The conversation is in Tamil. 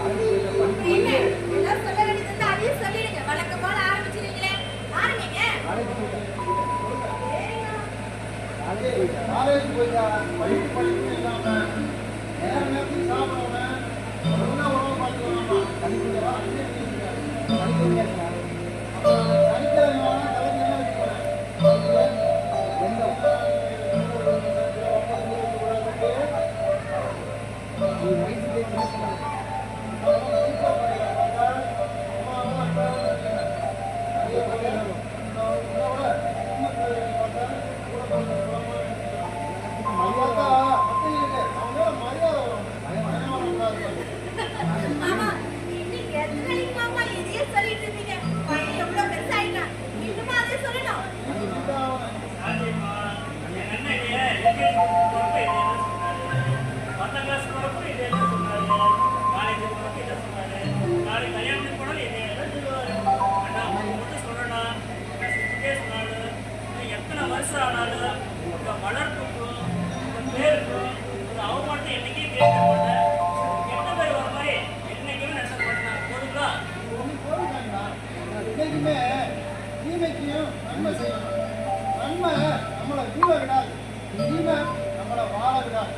அப்படின்னு எல்லாம் சொல்ல வேண்டியது இருந்தா அதையும் சொல்லிடுங்க. வழக்கம் போல ஆரம்பிச்சிருவீங்களே, ஆரம்பிங்க. காலேஜ் போயிட்டா படிப்பு படிப்பும் இல்லாம நேரத்துக்கு சாப்பிடாம ஒழுங்கா உணவு பார்த்துக்கலாமா படிக்கிறவா மாமா, இன்னைக்கு எத்தனை மணிக்கு மாமா இதையே சொல்லிட்டு இருந்தீங்க? பையன் எவ்வளவு பெருசாயிட்டான், இன்னுமா அதே சொல்லணும்? வளர்ப்புக்கும் பேருக்கும் ஒரு அவமானத்தை என்னைக்கே கேட்க மாட்டேன். கெட்ட பேர் வர மாதிரி என்னைக்குமே நடத்த மாட்டேன். போதுங்களா? இன்னைக்குமே தீமைக்கும் நன்மை செய்யணும். நன்மை நம்மளை வீழ விடாது, தீமை நம்மளை வாழ விடாது.